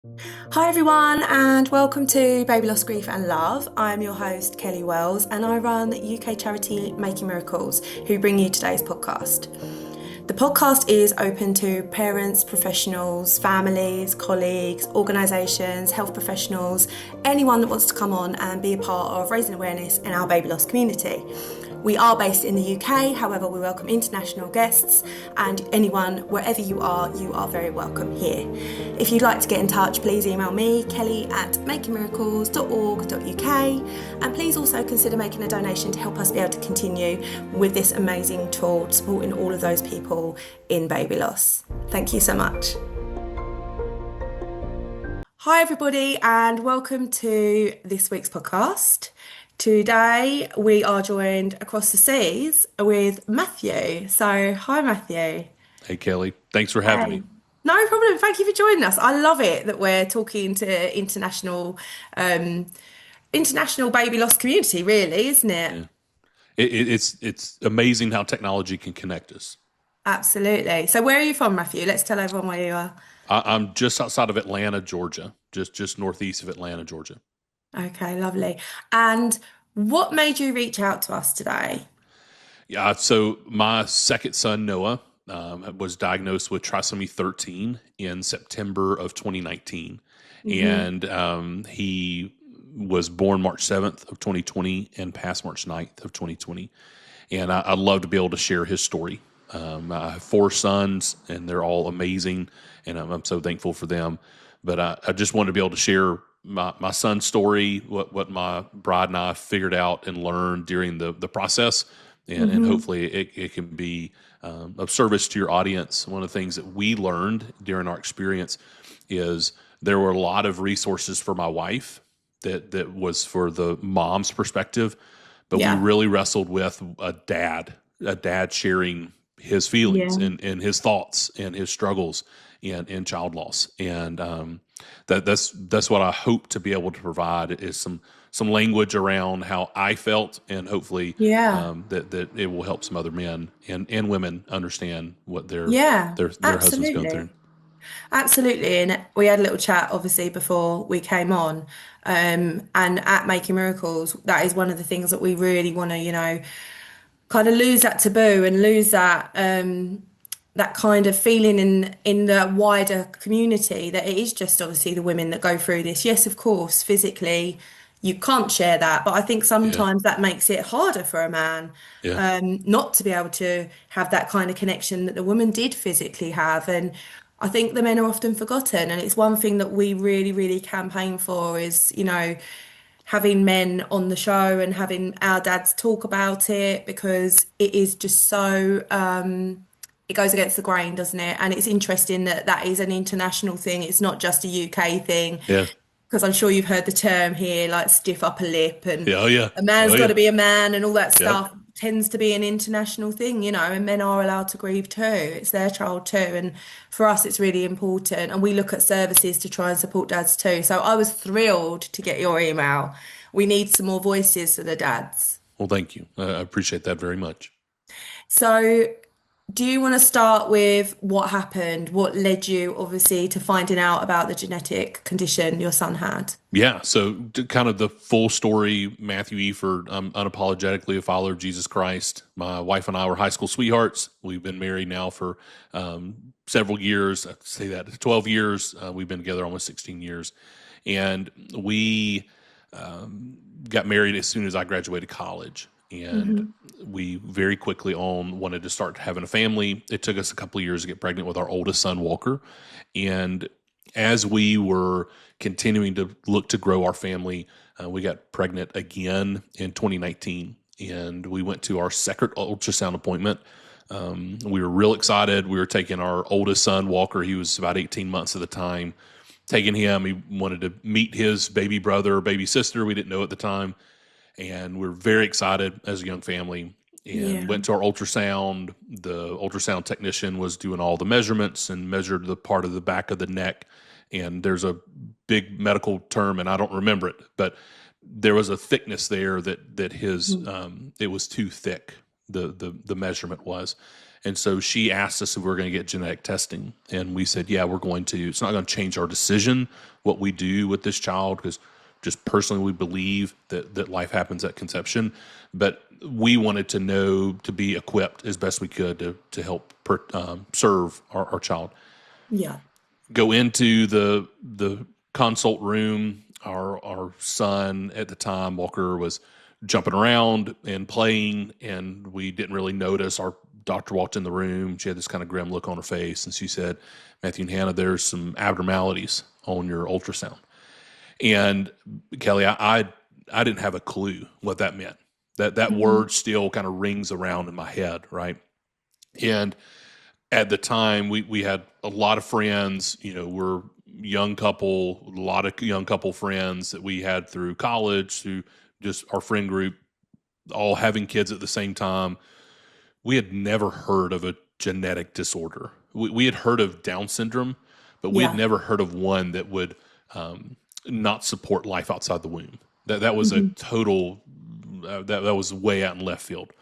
Hi everyone, and welcome to Baby Loss, Grief and Love. I'm your host Kelly Wells, and I run UK charity Making Miracles, who bring you today's podcast. The podcast is open to parents, professionals, families, colleagues, organisations, health professionals, anyone that wants to come on and be a part of raising awareness in our baby loss community. We are based in the UK, however, we welcome international guests, and anyone, wherever you are very welcome here. If you'd like to get in touch, please email me, kelly@makingmiracles.org.uk, and please also consider making a donation to help us be able to continue with this amazing tour, supporting all of those people in baby loss. Thank you so much. Hi everybody, and welcome to this week's podcast. Today we are joined across the seas with Matthew. So, hi Matthew. Hey, Kelly. Thanks for having Hey. me. No problem. Thank you for joining us. I love it that we're talking to um, international baby loss community, really, isn't it? Yeah. It's amazing how technology can connect us. Absolutely. So, where are you from, Matthew? Let's tell everyone where you are. I'm just outside of Atlanta, Georgia, just northeast of Atlanta, Georgia. Okay, lovely. And what made you reach out to us today? Yeah. So my second son, Noah, was diagnosed with trisomy 13 in September of 2019, Hmm. and he was born March 7th of 2020 and passed March 9th of 2020. And I'd love to be able to share his story. I have four sons, and they're all amazing, and I'm so thankful for them. But I just wanted to be able to share my son's story, what my bride and I figured out and learned during the process, and Hmm. hopefully it can be of service to your audience. One of the things that we learned during our experience is there were a lot of resources for my wife that was for the mom's perspective, but we Yeah. really wrestled with a dad sharing his feelings Yeah. and his thoughts and his struggles in child loss. And that's what I hope to be able to provide is some language around how I felt, and hopefully Yeah. that it will help some other men and women understand what Yeah. their husband's going through. Absolutely. Absolutely. And we had a little chat, obviously, before we came on. And at Making Miracles, that is one of the things that we really want to, kind of lose that taboo and lose that kind of feeling in the wider community that it is just obviously the women that go through this. Yes, of course, physically you can't share that, but I think Yeah, sometimes that makes it harder for a man yeah, not to be able to have that kind of connection that the woman did physically have. And I think the men are often forgotten, and it's one thing that we really, really campaign for is, having men on the show and having our dads talk about it because it is just so it goes against the grain, doesn't it? And it's interesting that that is an international thing. It's not just a UK thing yeah, because I'm sure you've heard the term here, like stiff upper lip and yeah. Oh yeah, a man's oh got yeah. to be a man and all that Yep. stuff tends to be an international thing, and men are allowed to grieve too. It's their child too. And for us, it's really important. And we look at services to try and support dads too. So I was thrilled to get your email. We need some more voices for the dads. Well, thank you. I appreciate that very much. So do you want to start with what happened? What led you, obviously, to finding out about the genetic condition your son had? Yeah, so kind of the full story. Matthew Efird, I'm unapologetically a follower of Jesus Christ. My wife and I were high school sweethearts. We've been married now for several years. I say that 12 years. We've been together almost 16 years, and we got married as soon as I graduated college. And Hmm. we very quickly on wanted to start having a family. It took us a couple of years to get pregnant with our oldest son, Walker, and as we were continuing to look to grow our family, we got pregnant again in 2019, and we went to our second ultrasound appointment. We were real excited. We were taking our oldest son, Walker. He was about 18 months at the time. Taking him, he wanted to meet his baby brother or baby sister. We didn't know at the time, and we're very excited as a young family. And Yeah. went to our ultrasound. The ultrasound technician was doing all the measurements and measured the part of the back of the neck. And there's a big medical term, and I don't remember it, but there was a thickness there that his it was too thick. the measurement was. And so she asked us if we were going to get genetic testing, and we said, yeah, we're going to. It's not going to change our decision what we do with this child, because just personally we believe that life happens at conception, but we wanted to know, to be equipped as best we could to help serve our child. Yeah. Go into the consult room. Our son at the time, Walker, was jumping around and playing, and we didn't really notice. Our doctor walked in the room. She had this kind of grim look on her face, and she said, Matthew and Hannah, there's some abnormalities on your ultrasound. And Kelly, I didn't have a clue what that meant. That word still kind of rings around in my head, right? And at the time, we had a lot of friends. We're young couple, a lot of young couple friends that we had through college, through just our friend group, all having kids at the same time. We had never heard of a genetic disorder. We had heard of Down syndrome, but we had never heard of one that would not support life outside the womb. That was a total, that was way out in left field.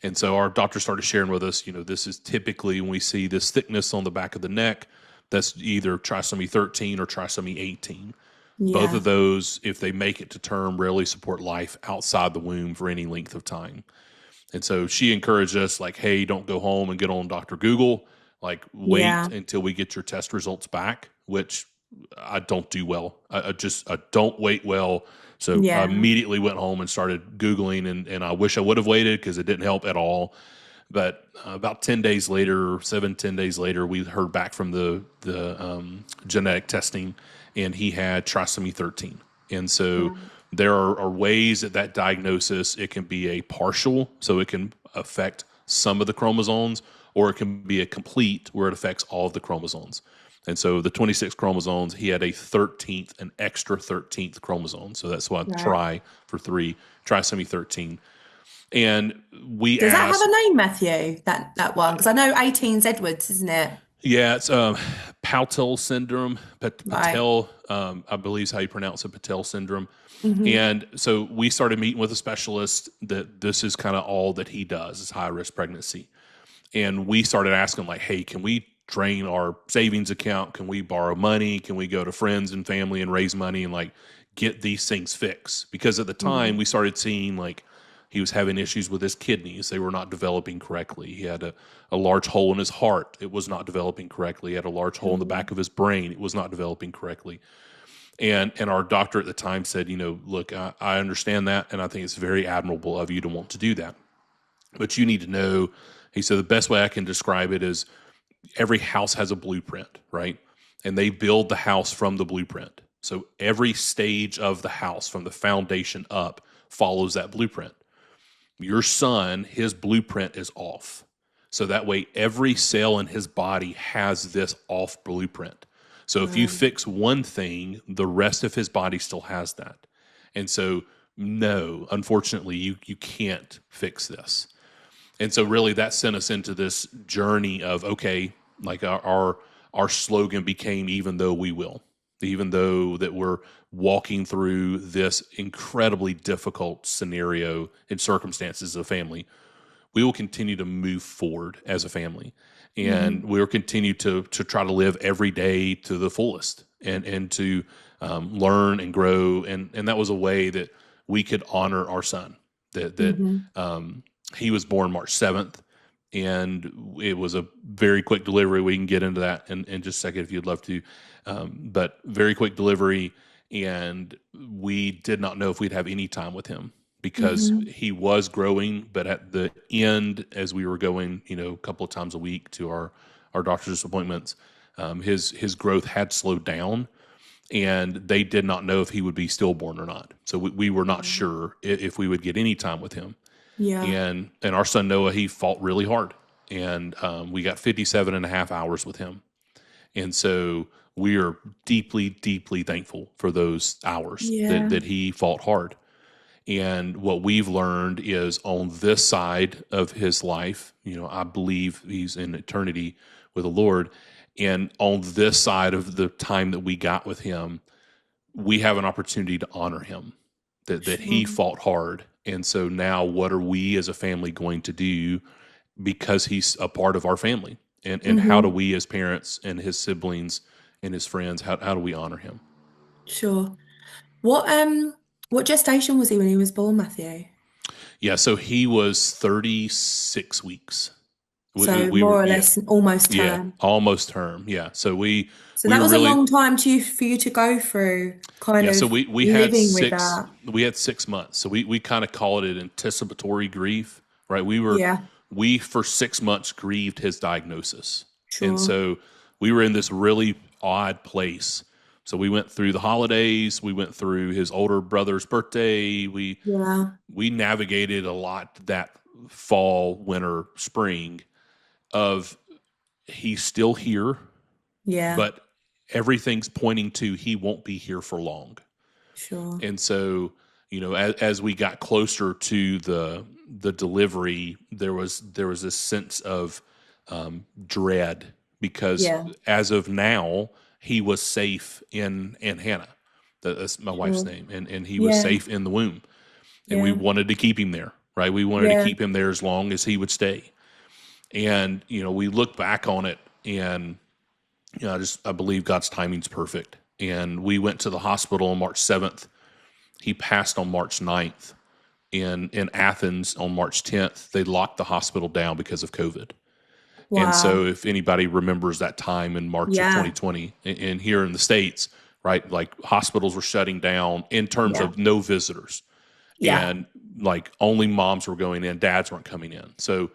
And so our doctor started sharing with us, this is typically when we see this thickness on the back of the neck, that's either trisomy 13 or trisomy 18. Yeah. Both of those, if they make it to term, rarely support life outside the womb for any length of time. And so she encouraged us, like, hey, don't go home and get on Dr. Google. Like, wait until we get your test results back, which I don't do well. I don't wait well. So I immediately went home and started Googling, and I wish I would have waited because it didn't help at all. But about 10 days later, 10 days later, we heard back from the genetic testing, and he had trisomy 13. And so there are ways that diagnosis, it can be a partial, so it can affect some of the chromosomes, or it can be a complete where it affects all of the chromosomes. And so the 26 chromosomes, he had an extra 13th chromosome. So that's why tri for 3, trisomy 13. And we Does that have a name, Matthew, that one? Because I know 18's Edwards, isn't it? Yeah, it's Patau syndrome. Patel, I believe is how you pronounce it, Patel syndrome. Mm-hmm. And so we started meeting with a specialist that this is kind of all that he does, is high-risk pregnancy. And we started asking, like, hey, can we drain our savings account? Can we borrow money? Can we go to friends and family and raise money and, like, get these things fixed? Because at the time, we started seeing, like, he was having issues with his kidneys. They were not developing correctly. He had a large hole in his heart. It was not developing correctly. He had a large hole in the back of his brain. It was not developing correctly. And our doctor at the time said, look, I understand that, and I think it's very admirable of you to want to do that. But you need to know, he said, the best way I can describe it is every house has a blueprint, right? And they build the house from the blueprint. So every stage of the house from the foundation up follows that blueprint. Your son, his blueprint is off. So that way every cell in his body has this off blueprint. So if you fix one thing, the rest of his body still has that. And so, no, unfortunately, you can't fix this. And so really that sent us into this journey of, okay, like our slogan became, even though we will. Even though that we're walking through this incredibly difficult scenario and circumstances of family, we will continue to move forward as a family. And we will continue to try to live every day to the fullest and to learn and grow. And that was a way that we could honor our son, that he was born March 7th. And it was a very quick delivery. We can get into that in just a second if you'd love to. But very quick delivery, and we did not know if we'd have any time with him because he was growing. But at the end, as we were going, a couple of times a week to our doctor's appointments, his growth had slowed down, and they did not know if he would be stillborn or not. So we were not sure if we would get any time with him. Yeah. And our son Noah, he fought really hard, and we got 57 and a half hours with him. And so we are deeply, deeply thankful for those hours that he fought hard. And what we've learned is on this side of his life, I believe he's in eternity with the Lord. And on this side of the time that we got with him, we have an opportunity to honor him, that he fought hard And so now what are we as a family going to do because he's a part of our family? And how do Hmm. we as parents and his siblings and his friends, how do we honor him? Sure. What gestation was he when he was born, Matthew? Yeah, so he was 36 weeks. So We were, more or yeah, less almost yeah, term. almost term. Yeah. So So we that were was a really, long time for you to go through, kind yeah. So of we had living with that. we had 6 months. So we kind of call it anticipatory grief, right? Yeah, We for 6 months grieved his diagnosis. And sure. so we were in this really odd place. So we went through the holidays, we went through his older brother's birthday, Yeah, we navigated a lot that fall, winter, spring of he's still here, yeah, but everything's pointing to he won't be here for long. sure. And so, as we got closer to the delivery, there was this sense of dread because Yeah, as of now, he was safe in Hannah. That's my wife's sure. name, and he was Yeah, safe in the womb, and we yeah, wanted to keep him there, right? We wanted to yeah. keep him there as long as he would stay. And we look back on it, and I believe God's timing's perfect. And we went to the hospital on March 7th. He passed on March 9th. In Athens on March 10th, they locked the hospital down because of COVID. And so, Wow. if anybody remembers that time in March of Yeah, 2020, and here in the States, right, like hospitals were shutting down in terms yeah, of no visitors, yeah. and like only moms were going in, dads weren't coming in. So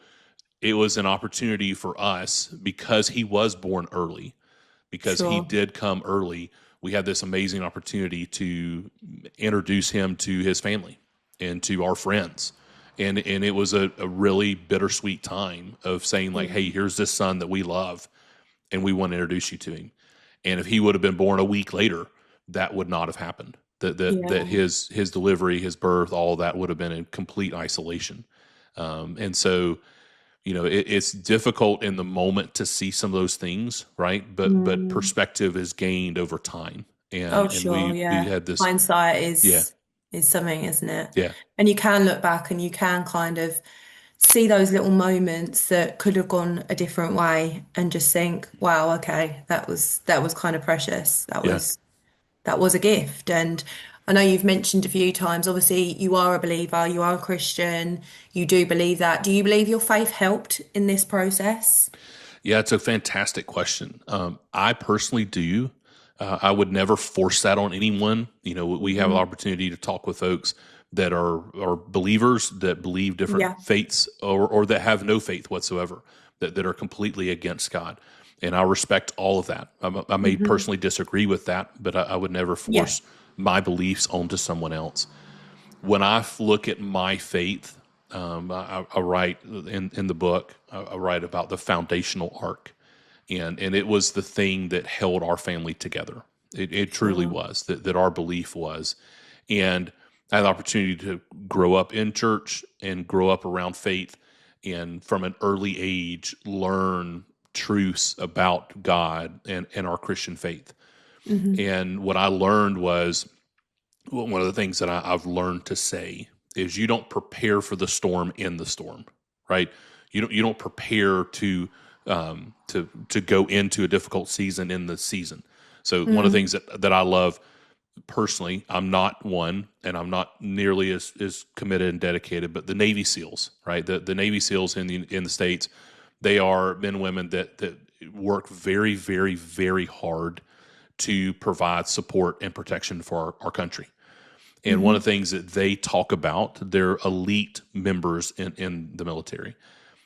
it was an opportunity for us because he was born early, because he Sure. did come early. We had this amazing opportunity to introduce him to his family and to our friends. And it was a really bittersweet time of saying, like, Yeah, hey, here's this son that we love and we want to introduce you to him. And if he would have been born a week later, that would not have happened. That yeah. his delivery, his birth, all of that would have been in complete isolation. And so it's difficult in the moment to see some of those things, right? But Mm. perspective is gained over time, Oh, and sure, we yeah. had this, Hindsight yeah, is something, isn't it? yeah, And you can look back and you can kind of see those little moments that could have gone a different way and just think, wow, okay, that was kind of precious. yeah. That was a gift. And I know you've mentioned a few times, obviously you are a believer, you are a Christian, you do believe that. Do you believe your faith helped in this process? Yeah, it's a fantastic question. I personally do. I would never force that on anyone. We have an Hmm. opportunity to talk with folks that are believers that believe different Yeah. faiths, or that have no faith whatsoever, that are completely against God. And I respect all of that. I may Hmm. personally disagree with that, but I would never Yeah. force my beliefs onto someone else. When I look at my faith, I write in the book, I write about the foundational arc, and it was the thing that held our family together. It truly Sure. was that our belief was, and I had the opportunity to grow up in church and grow up around faith, and from an early age learn truths about God and our Christian faith. Hmm. And what I learned was, well, one of the things that I've learned to say is you don't prepare for the storm in the storm, right? You don't prepare to go into a difficult season in the season. So one of the Mm. things that I love personally, I'm not one, and I'm not nearly as committed and dedicated, but the Navy SEALs, right? The Navy SEALs in the States, they are men and women that work very, very, very hard to provide support and protection for our country. And one of Hmm. the things that they talk about, they're elite members in the military.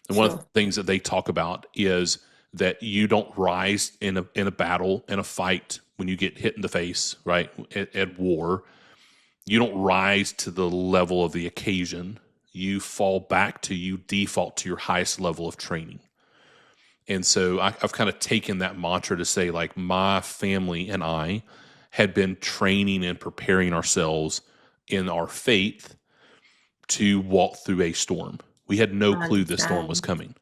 And one of the Sure. things that they talk about is that you don't rise in a battle, in a fight, when you get hit in the face, right? At war, you don't rise to the level of the occasion. You default to your highest level of training. And so I've kind of taken that mantra to say, like, my family and I had been training and preparing ourselves in our faith to walk through a storm. We had no I clue this storm was understand. coming,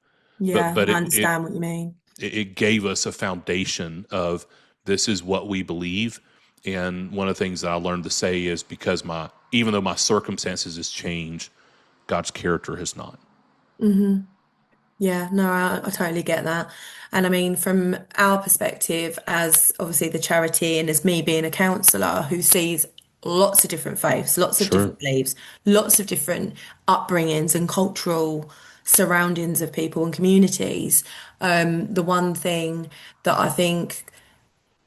but Yeah, but I it it understand what you mean. it gave us a foundation of this is what we believe, And one of the things that I learned to say is because even though my circumstances has changed, God's character has not. Yeah, no, I totally get that. And I mean, from our perspective, as obviously the charity and as me being a counsellor who sees lots of different faiths, lots of Sure, different beliefs, lots of different upbringings and cultural surroundings of people and communities, the one thing that I think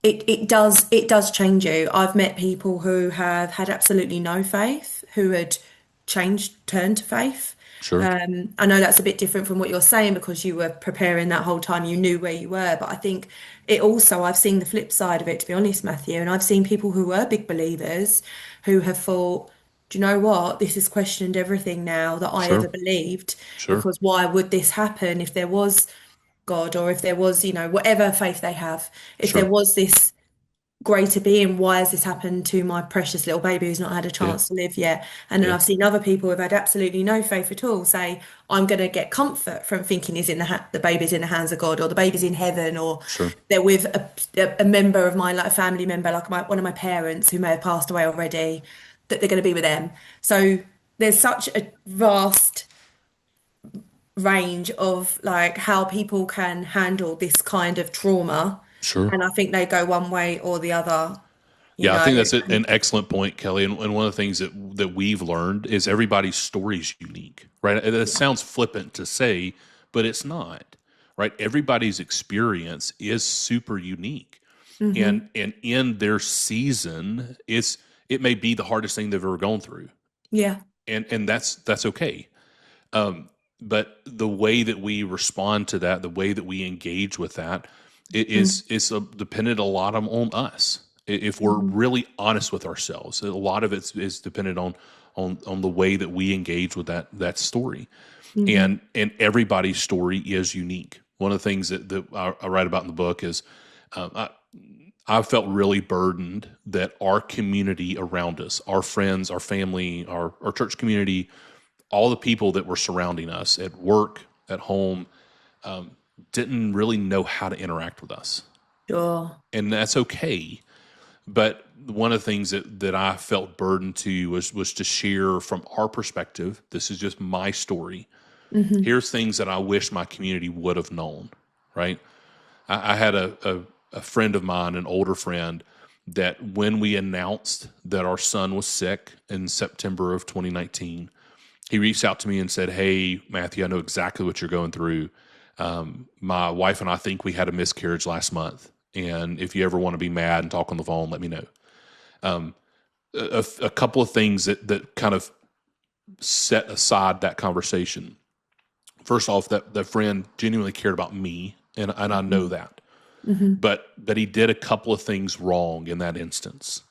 it does change you. I've met people who have had absolutely no faith, who had turned to faith. sure, I know that's a bit different from what you're saying because you were preparing that whole time, you knew where you were. But I think I've seen the flip side of it, to be honest, Matthew, and I've seen people who were big believers who have thought, do you know what? This has questioned everything now that I sure, ever believed, sure, because why would this happen if there was God, or if there was, whatever faith they have, if there sure. was this greater being, why has this happened to my precious little baby who's not had a Yeah, chance to live yet? And then yeah, I've seen other people who've had absolutely no faith at all say, I'm going to get comfort from thinking the baby's in the hands of God, or the baby's in heaven, or sure. they're with a member of mine, like a family member, like one of my parents who may have passed away already, that they're going to be with them. So there's such a vast range of like how people can handle this kind of trauma. Sure. And I think they go one way or the other, you Yeah, I know. think that's an excellent point, Kelly. And one of the things that we've learned is everybody's story is unique, right? It sounds flippant to say, but it's not, right? Everybody's experience is super unique, Hmm. and in their season, it may be the hardest thing they've ever gone through, Yeah. and that's okay. But the way that we respond to that, the way that we engage with that, it is dependent a lot on us. If we're Mm-hmm. really honest with ourselves, a lot of it is dependent on the way that we engage with that story, Hmm. and everybody's story is unique. One of the things that I write about in the book is I felt really burdened that our community around us, our friends, our family, our church community, all the people that were surrounding us at work, at home, didn't really know how to interact with us. Sure. And that's okay. But one of the things that I felt burdened to was to share from our perspective. This is just my story. Hmm. Here's things that I wish my community would have known, right? I had a friend of mine, an older friend, that when we announced that our son was sick in September of 2019, he reached out to me and said, "Hey, Matthew, I know exactly what you're going through. My wife and I think we had a miscarriage last month. And if you ever want to be mad and talk on the phone, let me know." A couple of things that kind of set aside that conversation. First off, that friend genuinely cared about me, and I know that. Hmm. But he did a couple of things wrong in that instance.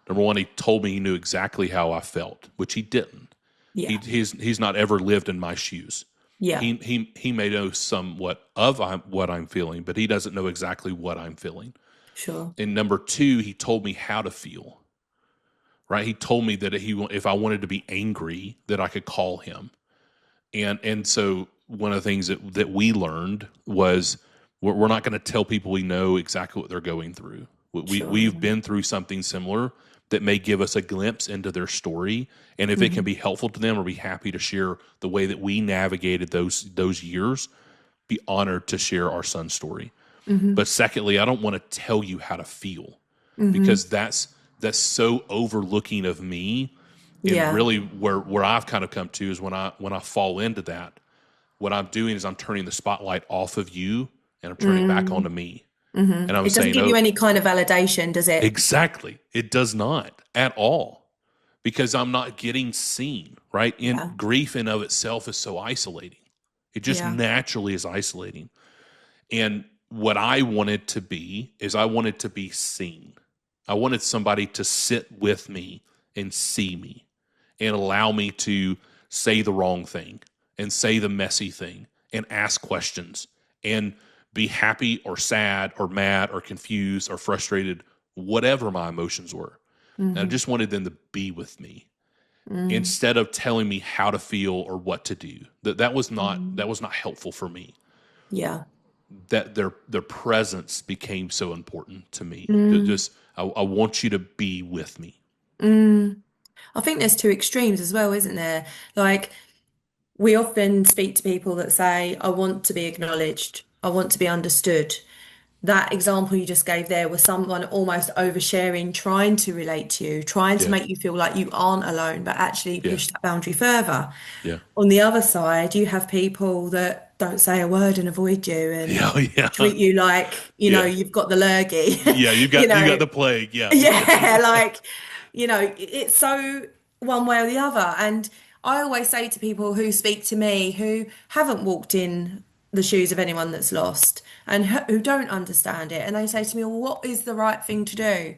Number one, he told me he knew exactly how I felt, which he didn't. Yeah. He's not ever lived in my shoes. Yeah. He may know somewhat of what I'm feeling, but he doesn't know exactly what I'm feeling. Sure. And number two, he told me how to feel. Right? He told me that if I wanted to be angry, that I could call him. And so one of the things that we learned was we're not going to tell people we know exactly what they're going through. Sure. We've been through something similar that may give us a glimpse into their story, and if it can Hmm. be helpful to them or be happy to share the way that we navigated those years, be honored to share our son's story. Hmm. But secondly, I don't want to tell you how to feel, Hmm. because that's so overlooking of me. And Yeah. really where I've kind of come to is when I fall into that, what I'm doing is I'm turning the spotlight off of you and I'm turning it back Mm. onto me. Hmm. And I'm It doesn't saying, give you "Oh, any kind of validation, does it? exactly. It does not at all." Because I'm not getting seen, right? Yeah. And grief in of itself is so isolating. It just Yeah. naturally is isolating. And what I wanted to be is I wanted to be seen. I wanted somebody to sit with me and see me and allow me to say the wrong thing and say the messy thing and ask questions and be happy or sad or mad or confused or frustrated, whatever my emotions were. And I Hmm. just wanted them to be with me Mm. instead of telling me how to feel or what to do. That was not Mm. that was not helpful for me. Yeah. that their presence became so important to me. Mm, Just I want you to be with me. mm. I think there's two extremes as well, isn't there? Like, we often speak to people that say, I want to be acknowledged, I want to be understood. That example you just gave there was someone almost oversharing, trying to relate to you, trying to Yeah, make you feel like you aren't alone, but actually yeah, push that boundary further. yeah, On the other side, you have people that don't say a word and avoid you and yeah, yeah, treat you like, yeah, you've got the lurgy, yeah. you You got know. the plague. Yeah, Yeah, like, it's so one way or the other. And I always say to people who speak to me who haven't walked in the shoes of anyone that's lost and who don't understand it, and they say to me, well, what is the right thing to do?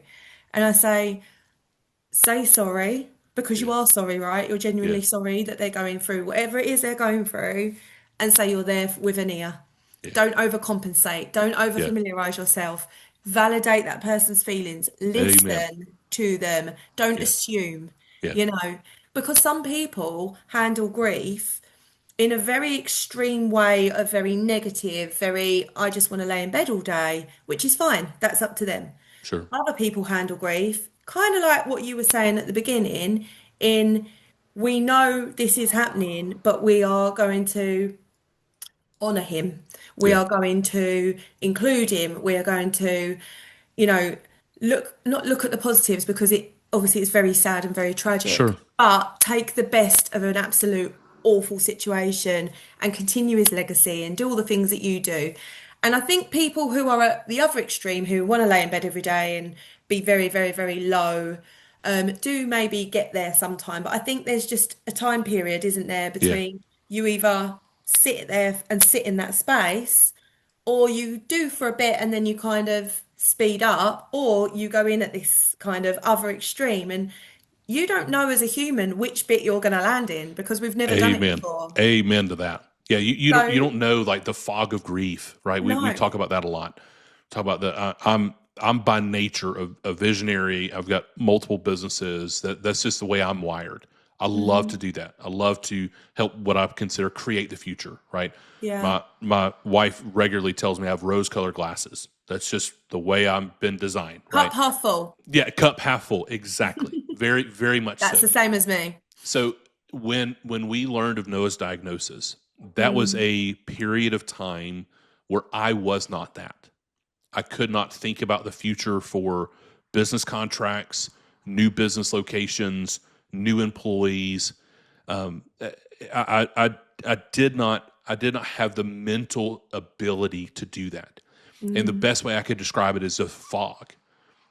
And I say sorry because you yeah, are sorry, right? You're yeah, genuinely sorry that they're going through whatever it is they're going through, and say you're there with an ear. yeah, Don't overcompensate. Don't over yeah. familiarize yourself. Validate that person's feelings. Amen. Listen to them. Don't Yeah, assume, yeah, you know, because some people handle grief in a very extreme way, of very negative, very, I just want to lay in bed all day, which is fine. That's up to them. sure. Other people handle grief kind of like what you were saying at the beginning, in we know this is happening, but we are going to honor him. We Yeah, are going to include him. We are going to, you know, not look at the positives, because it obviously it's very sad and very tragic, sure. but take the best of an absolute awful situation and continue his legacy and do all the things that you do. And I think people who are at the other extreme, who want to lay in bed every day and be very, very, very low, do maybe get there sometime. But I think there's just a time period, isn't there, Yeah, between you either sit there and sit in that space, or you do for a bit and then you kind of speed up, or you go in at this kind of other extreme. And you don't know as a human which bit you're going to land in because we've never done it amen. before. Amen to that. Yeah, you So, don't know like the fog of grief, right? We no. talk about that a lot. Talk about the I'm by nature a visionary. I've got multiple businesses. That's just the way I'm wired. I love to Mhm. do that. I love to help what I consider create the future, right? Yeah. My wife regularly tells me I have rose colored glasses. That's just the way I've been designed, Cup right? half full. Yeah, cup half full, exactly. Very, very much That's so. the same as me. So when we learned of Noah's diagnosis, that was Mm. a period of time where I was not that. I could not think about the future for business contracts, new business locations, new employees. I did not have the mental ability to do that. And the Mm. best way I could describe it is a fog.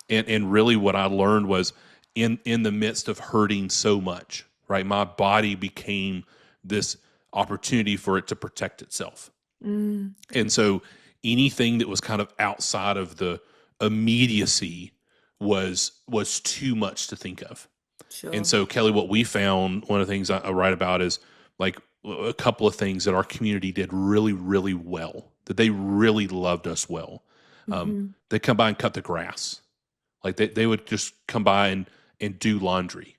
And really what I learned was in the midst of hurting so much, right? My body became this opportunity for it to protect itself. Mm. And so anything that was kind of outside of the immediacy was too much to think of. And Sure. so, Kelly, what we found, one of the things I write about is like a couple of things that our community did really, really well, that they really loved us well. Hmm. They come by and cut the grass. Like they would just come by and do laundry.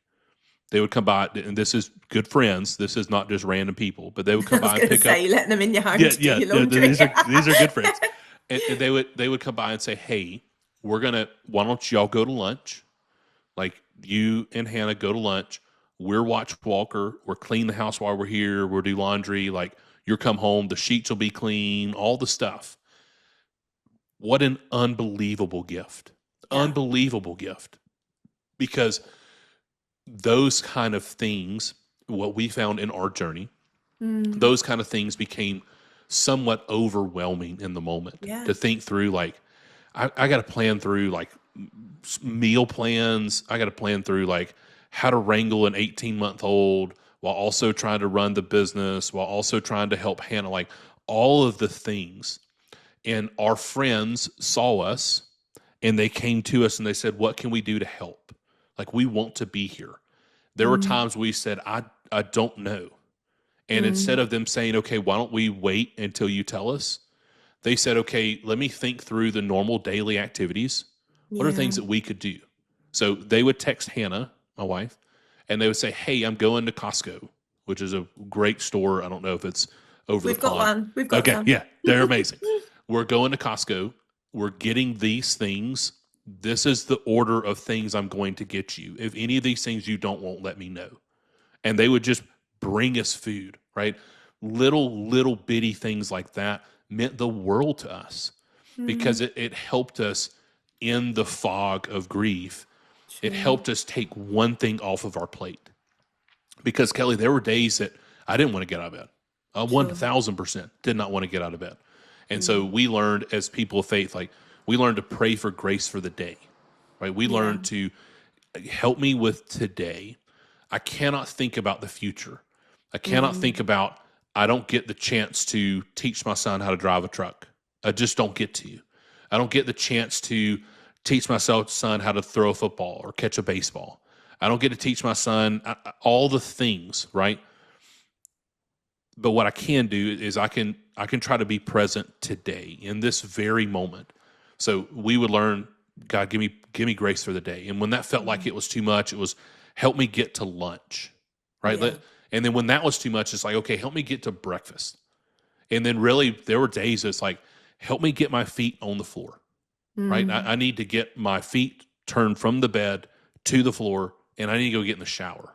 They would come by, and this is good friends. This is not just random people, but they would I come was by and going to pick up. say, you let them in your home Yeah, to do yeah, your laundry. these are good friends, and they would come by and say, "Hey, why don't y'all go to lunch? Like you and Hannah go to lunch. We're watch Walker. We're clean the house while we're here. We'll do laundry. Like you'll come home, the sheets will be clean, all the stuff." What an unbelievable gift! Yeah. Unbelievable gift, because those kind of things, what we found in our journey, Mm. those kind of things became somewhat overwhelming in the moment Yeah. to think through. Like, I got to plan through like meal plans. I got to plan through like how to wrangle an 18-month-old while also trying to run the business, while also trying to help Hannah, like all of the things. And our friends saw us and they came to us and they said, "What can we do to help? Like, we want to be here." There were Mm. times we said, I don't know. And instead Mm. of them saying, "Okay, why don't we wait until you tell us?" They said, "Okay, let me think through the normal daily activities. What are Yeah. things that we could do?" So they would text Hannah, my wife, and they would say, "Hey, I'm going to Costco," which is a great store. I don't know if it's over the We've got pond. one. We've got Okay, some. yeah, they're amazing. we're going to Costco. We're getting these things. This is the order of things I'm going to get you. If any of these things you don't want, let me know. And they would just bring us food, right? Little bitty things like that meant the world to us because it helped us in the fog of grief. It helped us take one thing off of our plate. Because, Kelly, there were days that I didn't want to get out of bed. 1,000% did not want to get out of bed. And so we learned as people of faith, like we learned to pray for grace for the day, right? We learned to help me with today. I cannot think about the future. I cannot think about, I don't get the chance to teach my son how to drive a truck. I just don't get to. I don't get the chance to teach my son how to throw a football or catch a baseball. I don't get to teach my son all the things, right? But what I can do is I can try to be present today in this very moment. So we would learn, God, give me grace for the day. And when that felt like it was too much, it was help me get to lunch, right? Yeah. And then when that was too much, it's like, okay, help me get to breakfast. And then really there were days it's like, help me get my feet on the floor, right? I need to get my feet turned from the bed to the floor, and I need to go get in the shower.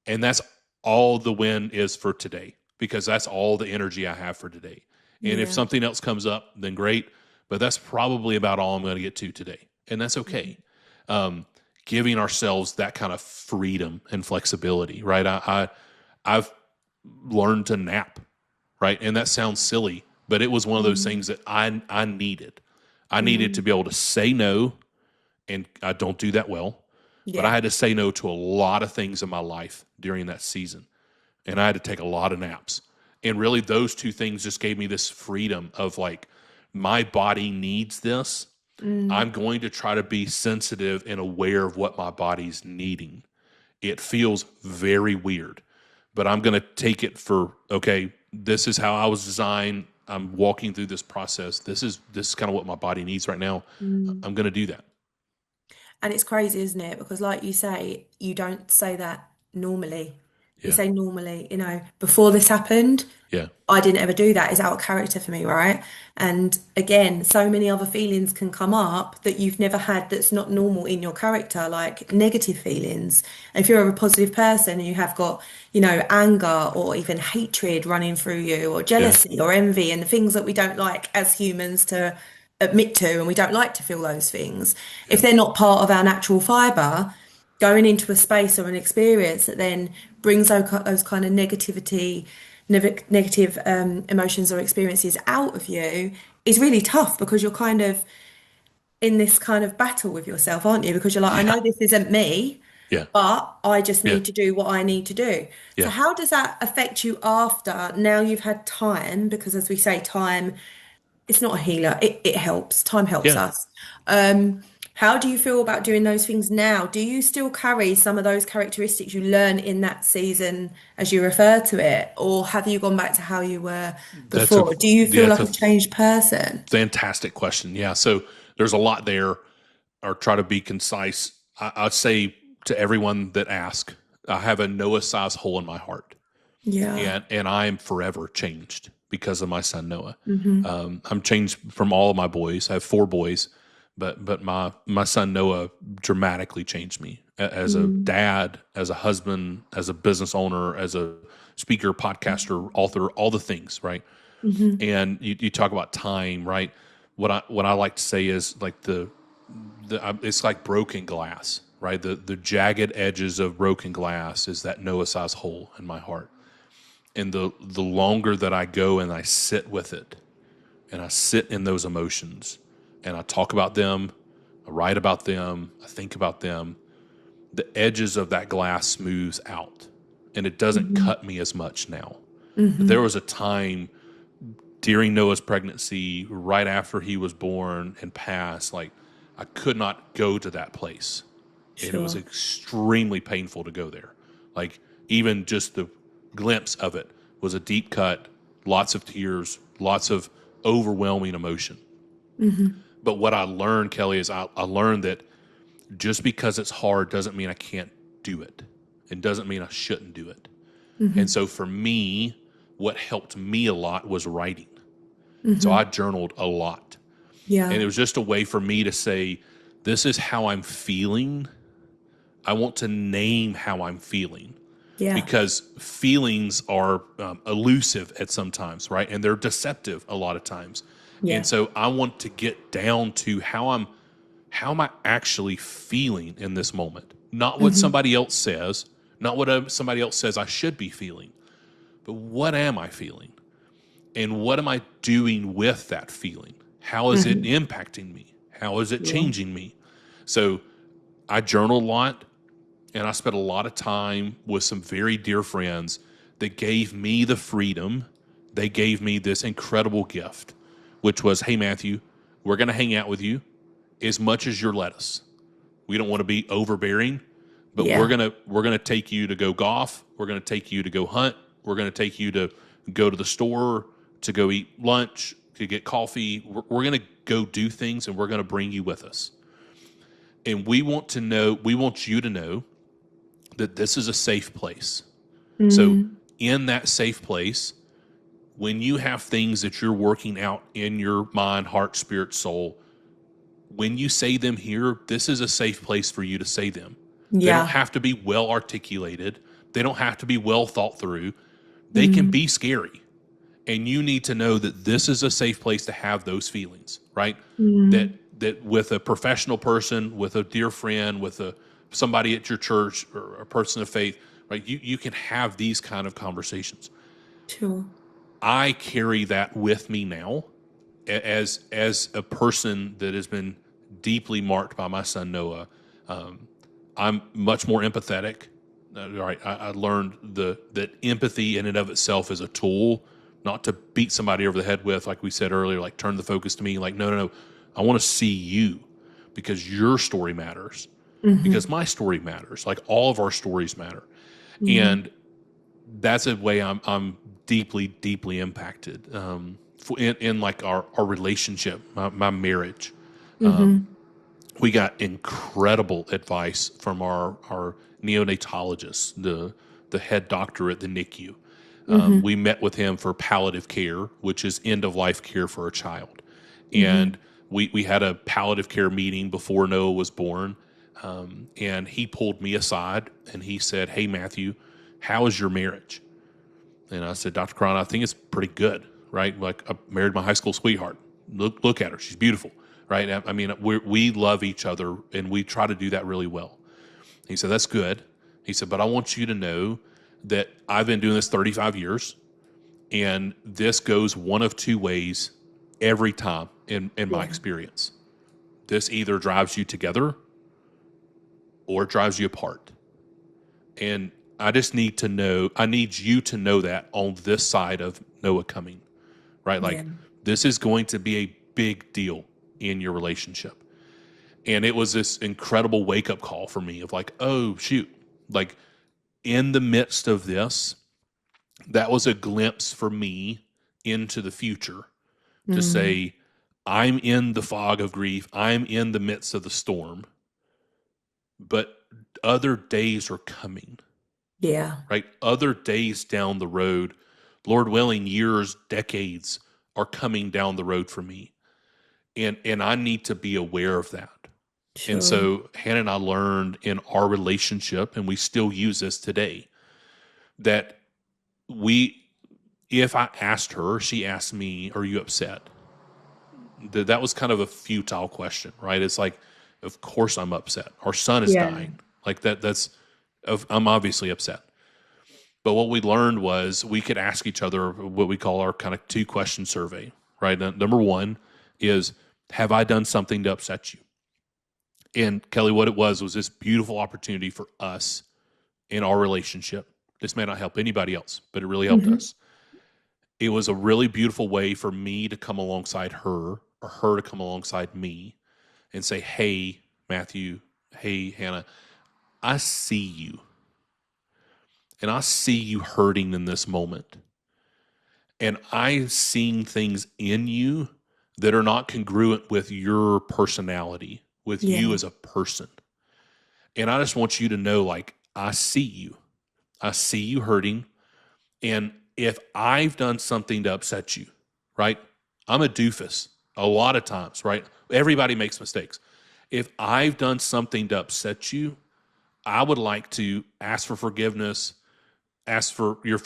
And that's all the win is for today, because that's all the energy I have for today. And if something else comes up, then great. But that's probably about all I'm going to get to today. And that's okay. Giving ourselves that kind of freedom and flexibility, right? I've learned to nap, right? And that sounds silly, but it was one of those things that I needed. I needed to be able to say no, and I don't do that well. But I had to say no to a lot of things in my life during that season. And I had to take a lot of naps. And really those two things just gave me this freedom of like, my body needs this. I'm going to try to be sensitive and aware of what my body's needing. It feels very weird, but I'm going to take it for, okay, this is how I was designed. I'm walking through this process. This is kind of what my body needs right now. I'm going to do that. And it's crazy, isn't it? Because like you say, you don't say that normally. You say normally, before this happened, I didn't ever do that. It's out of character for me, right? And again, so many other feelings can come up that you've never had that's not normal in your character, like negative feelings. And if you're a positive person and you have got, anger or even hatred running through you, or jealousy or envy, and the things that we don't like as humans to admit to, and we don't like to feel those things. If they're not part of our natural fiber, going into a space or an experience that then brings those kind of negative emotions or experiences out of you is really tough, because you're kind of in this kind of battle with yourself, aren't you? Because you're like, I know this isn't me, but I just need to do what I need to do. So how does that affect you after, now you've had time? Because as we say, time, it's not a healer. It helps. Time helps us. How do you feel about doing those things now? Do you still carry some of those characteristics you learn in that season, as you refer to it? Or have you gone back to how you were before? Do you feel like a changed person? Fantastic question. Yeah. So there's a lot there, or try to be concise. I'd say to everyone that asks, I have a Noah-sized hole in my heart. Yeah. And I am forever changed because of my son, Noah. I'm changed from all of my boys. I have 4 boys. But my son Noah dramatically changed me as a dad, as a husband, as a business owner, as a speaker, podcaster, author, all the things, right? And you talk about time, right? What I like to say is like it's like broken glass, right? The jagged edges of broken glass is that Noah-sized hole in my heart. And the longer that I go and I sit with it, and I sit in those emotions, and I talk about them, I write about them, I think about them, the edges of that glass smooths out, and it doesn't cut me as much now. But there was a time during Noah's pregnancy, right after he was born and passed, like I could not go to that place. And it was extremely painful to go there. Like even just the glimpse of it was a deep cut, lots of tears, lots of overwhelming emotion. But what I learned, Kelly, is I learned that just because it's hard doesn't mean I can't do it. It doesn't mean I shouldn't do it. And so for me, what helped me a lot was writing. So I journaled a lot. And it Yeah. was just a way for me to say, this is how I'm feeling. I want to name how I'm feeling, Yeah. because feelings are elusive at some times, right? And they're deceptive a lot of times. And Yeah. so I want to get down to how am I actually feeling in this moment? Not what somebody else says, not what somebody else says I should be feeling, but what am I feeling? And what am I doing with that feeling? How is it impacting me? How is it Yeah. changing me? So I journal a lot, and I spent a lot of time with some very dear friends that gave me the freedom. They gave me this incredible gift, which was, hey, Matthew, we're going to hang out with you as much as you're lettuce. We don't want to be overbearing, but we're Yeah. gonna take you to go golf. We're gonna take you to go hunt. We're gonna take you to go to the store, to go eat lunch, to get coffee. We're gonna go do things, and we're gonna bring you with us. And we want you to know that this is a safe place. So in that safe place, when you have things that you're working out in your mind, heart, spirit, soul, when you say them here, this is a safe place for you to say them. They don't Yeah. have to be well articulated. They don't have to be well thought through. They can be scary. And you need to know that this is a safe place to have those feelings, right? That with a professional person, with a dear friend, with somebody at your church or a person of faith, right? You can have these kind of conversations. Sure. I carry that with me now as a person that has been deeply marked by my son Noah. I'm much more empathetic. Right, I learned that empathy in and of itself is a tool, not to beat somebody over the head with, like we said earlier, like turn the focus to me. Like, no. I want to see you, because your story matters, because my story matters. Like, all of our stories matter, and that's a way I'm deeply, deeply impacted in like our relationship, my marriage. We got incredible advice from our neonatologist, the head doctor at the NICU. We met with him for palliative care, which is end of life care for a child, and we had a palliative care meeting before Noah was born, and he pulled me aside and he said, "Hey, Matthew, how is your marriage?" And I said, "Dr. Cron, I think it's pretty good, right? Like, I married my high school sweetheart. Look at her; she's beautiful, right? I mean, we love each other, and we try to do that really well." He said, "That's good." He said, "But I want you to know that I've been doing this 35 years, and this goes one of two ways every time in my Yeah. experience. This either drives you together or it drives you apart. And I just need to know, I need you to know that on this side of Noah coming, right? Yeah. Like, this is going to be a big deal in your relationship." And it was this incredible wake up call for me of like, oh, shoot, like, in the midst of this, that was a glimpse for me into the future to say, I'm in the fog of grief. I'm in the midst of the storm, but other days are coming, Yeah. right? Other days down the road, Lord willing, years, decades are coming down the road for me. And I need to be aware of that. And Sure. so Hannah and I learned in our relationship, and we still use this today, that if I asked her, she asked me, "Are you upset?" That was kind of a futile question, right? It's like, of course I'm upset. Our son is Yeah. dying. Like I'm obviously upset. But what we learned was we could ask each other what we call our kind of 2-question survey, right? Number one is, have I done something to upset you? And Kelly, what it was this beautiful opportunity for us in our relationship. This may not help anybody else, but it really helped us. It was a really beautiful way for me to come alongside her, or her to come alongside me, and say, "Hey, Matthew, hey, Hannah, I see you. And I see you hurting in this moment. And I'm seeing things in you that are not congruent with your personality, with Yeah. you as a person. And I just want you to know, like, I see you. I see you hurting. And if I've done something to upset you, right, I'm a doofus a lot of times, right? Everybody makes mistakes. If I've done something to upset you, I would like to ask for forgiveness, ask for your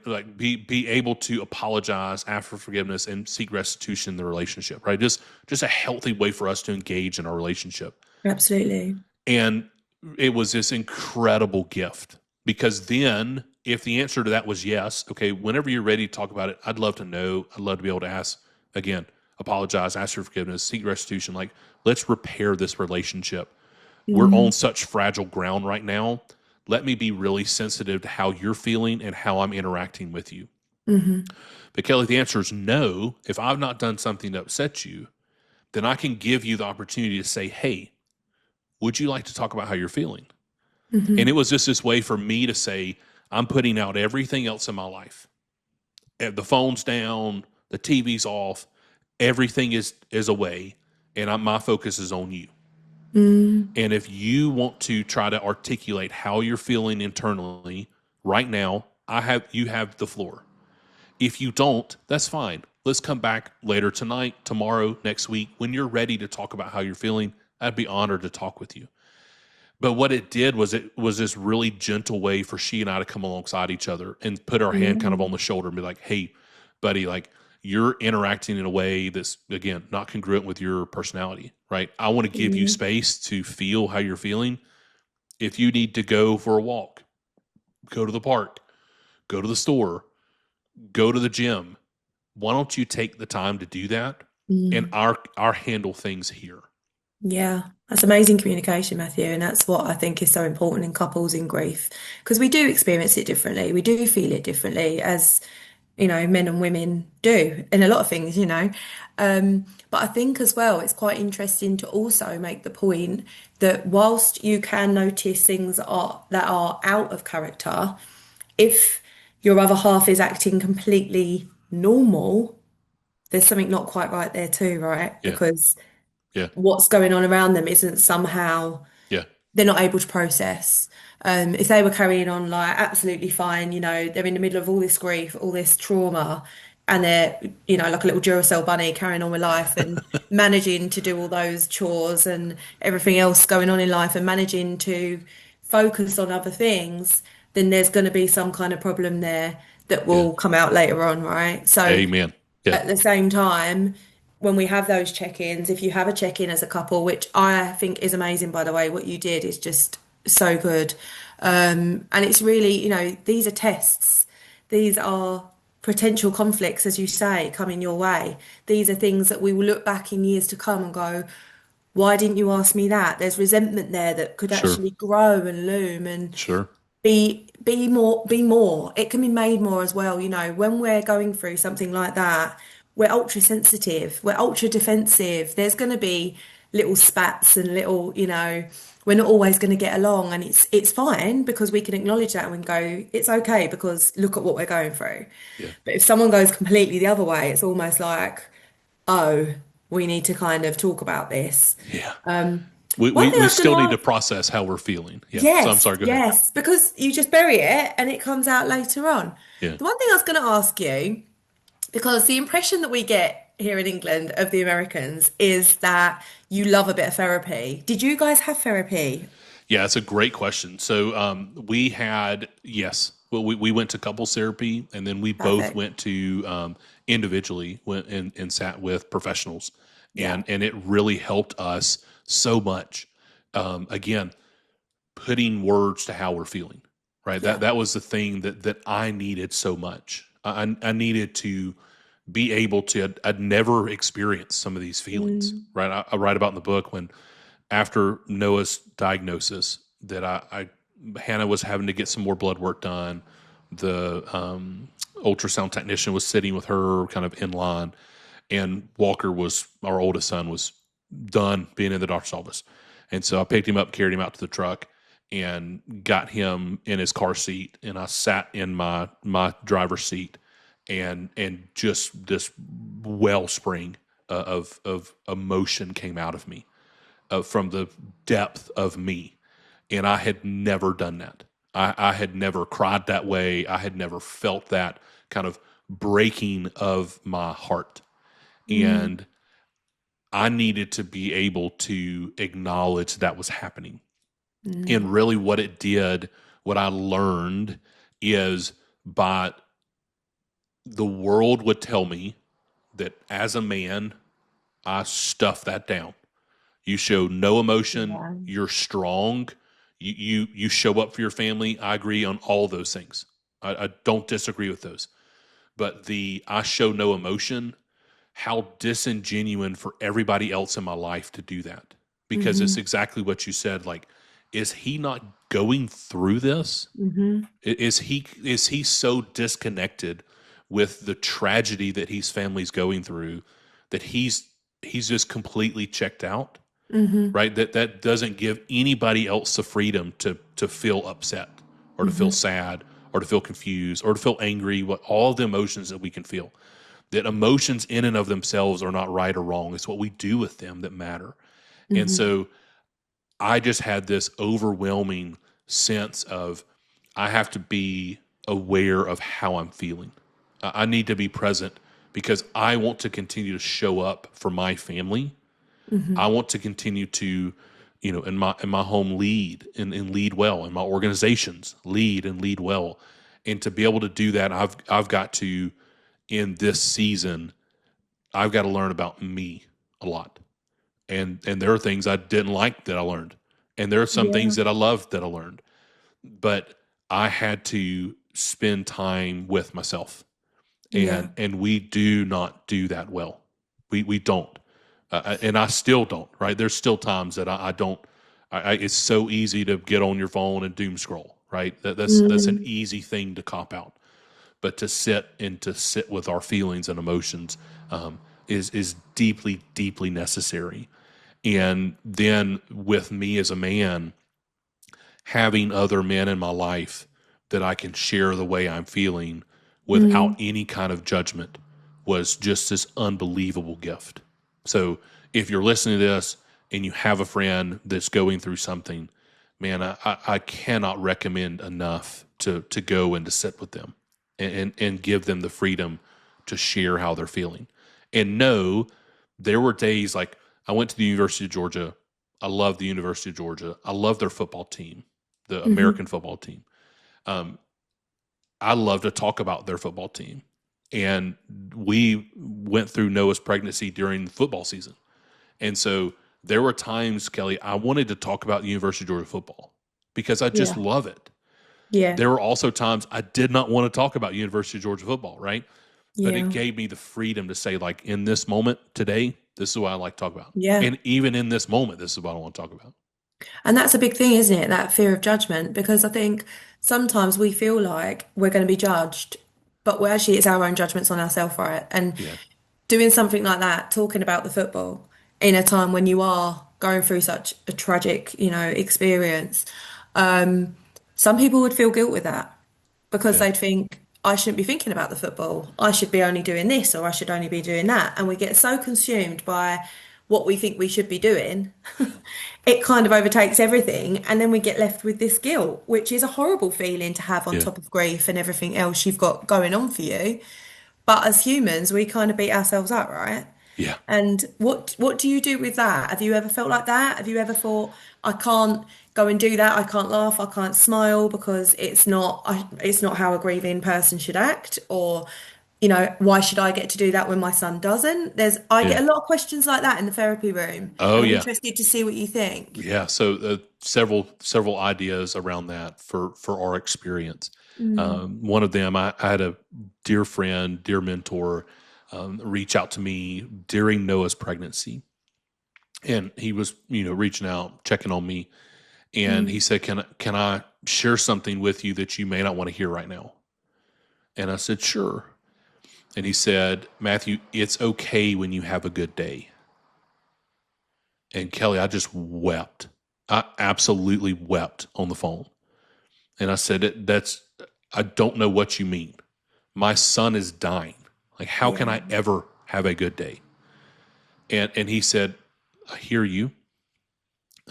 like be able to apologize, ask for forgiveness, and seek restitution in the relationship, right? Just a healthy way for us to engage in our relationship. Absolutely. And it was this incredible gift because then if the answer to that was yes, okay, whenever you're ready to talk about it, I'd love to know. I'd love to be able to ask again, apologize, ask for forgiveness, seek restitution. Like, let's repair this relationship. We're Mm-hmm. on such fragile ground right now. Let me be really sensitive to how you're feeling and how I'm interacting with you. Mm-hmm. But Kelly, the answer is no. If I've not done something to upset you, then I can give you the opportunity to say, hey, would you like to talk about how you're feeling? And it Mm-hmm. was just this way for me to say, I'm putting out everything else in my life. The phone's down, the TV's off, everything is away, and my focus is on you. Mm-hmm. And if you want to try to articulate how you're feeling internally right now, you have the floor. If you don't, that's fine. Let's come back later tonight, tomorrow, next week. When you're ready to talk about how you're feeling, I'd be honored to talk with you. But what it was this really gentle way for she and I to come alongside each other and put our hand kind of on the shoulder and be like, hey, buddy, like you're interacting in a way that's, again, not congruent with your personality, right? I want to give you Mm-hmm. space to feel how you're feeling. If you need to go for a walk, go to the park, go to the store, go to the gym, why don't you take the time to do that? And our handle things here. Yeah, that's amazing communication, Matthew. And that's what I think is so important in couples in grief because we do experience it differently. We do feel it differently as, men and women do in a lot of things. But I think as well, it's quite interesting to also make the point that whilst you can notice that are out of character, if your other half is acting completely normal, there's something not quite right there too, right? Yeah. Because Yeah. what's going on around them isn't somehow Yeah. they're not able to process. If they were carrying on like absolutely fine, they're in the middle of all this grief, all this trauma, and they're, like a little Duracell bunny carrying on with life and managing to do all those chores and everything else going on in life and managing to focus on other things, then there's going to be some kind of problem there that Yeah. will come out later on, right? So Amen. Yeah. at the same time, when we have those check-ins, if you have a check-in as a couple, which I think is amazing, by the way, what you did is just so good. And it's really, these are tests. These are potential conflicts, as you say, coming your way. These are things that we will look back in years to come and go, why didn't you ask me that? There's resentment there that could Sure. actually grow and loom. And Sure. be more. It can be made more as well. When we're going through something like that, we're ultra sensitive, we're ultra defensive. There's going to be little spats and little, we're not always going to get along, and it's fine because we can acknowledge that and go, it's okay because look at what we're going through. Yeah. But if someone goes completely the other way, it's almost like, oh, we need to kind of talk about this. Yeah. One thing I We was going still to need to ask. process how we're feeling. Yeah. So I'm Yes, sorry. Go ahead. yes, because you just bury it and it comes out later on. Yeah. The one thing I was going to ask you, because the impression that we get here in England of the Americans is that you love a bit of therapy. Did you guys have therapy? Yeah. It's a great question. So we had, yes, well, we went to couples therapy and then we both Perfect. went to individually went and sat with professionals. Yeah. And it really helped us so much. Again, putting words to how we're feeling, right? Yeah. That was the thing that I needed so much. I needed to be able to. I'd never experienced some of these feelings, Mm, right? I write about in the book when after Noah's diagnosis that Hannah was having to get some more blood work done. The ultrasound technician was sitting with her, kind of in line, and Walker was our oldest son was done being in the doctor's office, and so I picked him up, carried him out to the truck, and got him in his car seat, and I sat in my driver's seat, and just this wellspring of emotion came out of me from the depth of me, and I had never done that. I had never cried that way. I had never felt that kind of breaking of my heart. Mm. And I needed to be able to acknowledge that was happening. Mm. And really what it did, what I learned is by the world would tell me that as a man, I stuff that down. You show no emotion. Yeah. You're strong. You show up for your family. I agree on all those things. I don't disagree with those. But the I show no emotion, how disingenuine for everybody else in my life to do that. Because it's Mm-hmm. exactly what you said. Like, is he not going through this? Mm-hmm. Is he so disconnected with the tragedy that his family's going through that he's just completely checked out? Mm-hmm. Right? That doesn't give anybody else the freedom to feel upset or to feel Mm-hmm. sad or to feel confused or to feel angry, what all the emotions that we can feel. That emotions in and of themselves are not right or wrong. It's what we do with them that matter. And Mm-hmm. so I just had this overwhelming sense of I have to be aware of how I'm feeling. I need to be present because I want to continue to show up for my family. Mm-hmm. I want to continue to, in my home lead and lead well, in my organizations lead well, and to be able to do that, I've got to in this season, I've got to learn about me a lot, and there are things I didn't like that I learned, and there are some Yeah. things that I loved that I learned, but I had to spend time with myself, Yeah. and we do not do that well. We don't, and I still don't. Right? There's still times that I don't. It's so easy to get on your phone and doom scroll. Right? That's an Mm. easy thing to cop out. But to sit with our feelings and emotions is deeply deeply necessary. And then with me as a man, having other men in my life that I can share the way I'm feeling without Mm. any kind of judgment was just this unbelievable gift. So if you're listening to this and you have a friend that's going through something, man, I cannot recommend enough to go and to sit with them and give them the freedom to share how they're feeling. And know there were days like I went to the University of Georgia. I love the University of Georgia. I love their football team, the Mm-hmm. American football team. Um, I love to talk about their football team. And we went through Noah's pregnancy during the football season. And so there were times, Kelly, I wanted to talk about the University of Georgia football because I just Yeah. love it. Yeah. There were also times I did not want to talk about University of Georgia football, right? But it Yeah. gave me the freedom to say, like, in this moment today, this is what I like to talk about. Yeah. And even in this moment, this is what I want to talk about. And that's a big thing, isn't it? That fear of judgment, because I think sometimes we feel like we're going to be judged, but we're actually, it's our own judgments on ourselves, right? And Yeah. doing something like that, talking about the football in a time when you are going through such a tragic, experience, some people would feel guilt with that because Yeah. they'd think, I shouldn't be thinking about the football. I should be only doing this or I should only be doing that. And we get so consumed by what we think we should be doing, it kind of overtakes everything. And then we get left with this guilt, which is a horrible feeling to have on Yeah. top of grief and everything else you've got going on for you. But as humans, we kind of beat ourselves up, right? Yeah. And what do you do with that? Have you ever felt like that? Have you ever thought, I can't go and do that, I can't laugh, I can't smile because it's not how a grieving person should act, or why should I get to do that when my son doesn't? I Yeah. get a lot of questions like that in the therapy room, Oh, and I'm yeah. interested to see what you think. Yeah. So several ideas around that for our experience. Mm. One of them, I had a dear friend, dear mentor, reach out to me during Noah's pregnancy, and he was reaching out, checking on me, and he Mm. said, "Can I share something with you that you may not want to hear right now?" And I said, "Sure." And he said, "Matthew, it's okay when you have a good day." And Kelly, I just wept. I absolutely wept on the phone. And I said, I don't know what you mean. My son is dying. Like, how can Yeah. I ever have a good day? And he said, I hear you.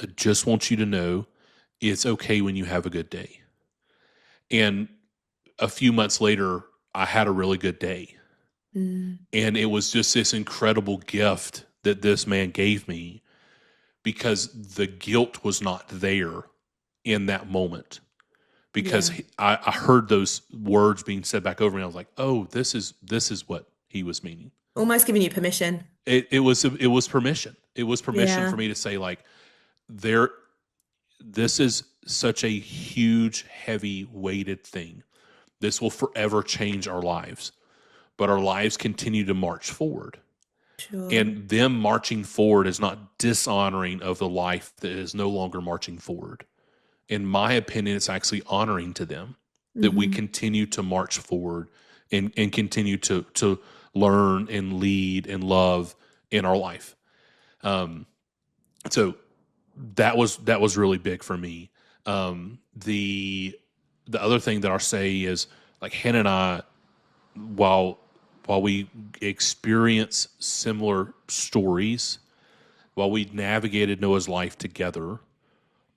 I just want you to know it's okay when you have a good day. And a few months later, I had a really good day. And it was just this incredible gift that this man gave me, because the guilt was not there in that moment. Because Yeah. I heard those words being said back over me. I was like, oh, this is what he was meaning. Almost giving you permission. It was permission. It was permission Yeah. for me to say, like, there, this is such a huge, heavy weighted thing. This will forever change our lives, but our lives continue to march forward. Sure. And them marching forward is not dishonoring of the life that is no longer marching forward. In my opinion, it's actually honoring to them that we continue to march forward and continue to learn and lead and love in our life. So that was really big for me. The other thing that I'll say is, like, Hannah and I, while we experience similar stories, while we navigated Noah's life together,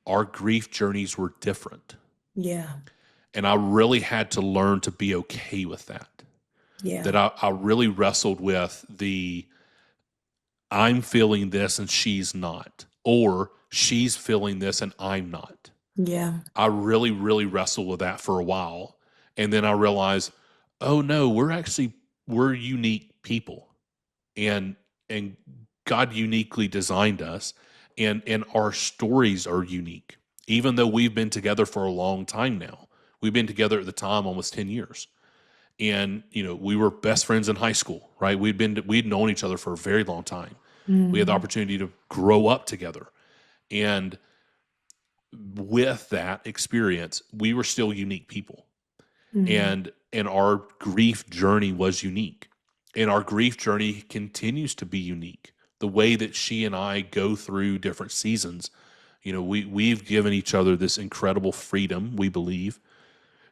our grief journeys were different. Yeah. And I really had to learn to be okay with that. Yeah. That I really wrestled with the, I'm feeling this and she's not, or she's feeling this and I'm not. Yeah. I really, really wrestled with that for a while. And then I realized, oh no, we're unique people. And God uniquely designed us, and our stories are unique. Even though we've been together for a long time now. We've been together at the time almost 10 years. And, we were best friends in high school, right? We'd known each other for a very long time. We had the opportunity to grow up together. And with that experience, we were still unique people. And our grief journey was unique. And our grief journey continues to be unique. The way that she and I go through different seasons, we've given each other this incredible freedom, we believe,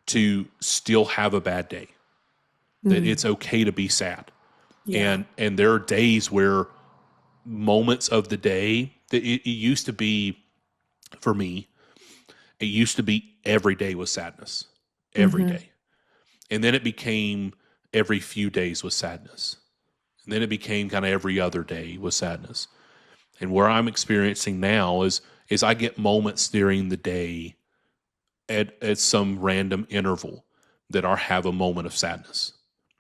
to still have a bad day. That it's okay to be sad. Yeah. And there are days where moments of the day, that it used to be, for me, it used to be every day was sadness. Every day. And then it became every few days was sadness. And then it became kind of every other day was sadness. And where I'm experiencing now is I get moments during the day at some random interval that I have a moment of sadness,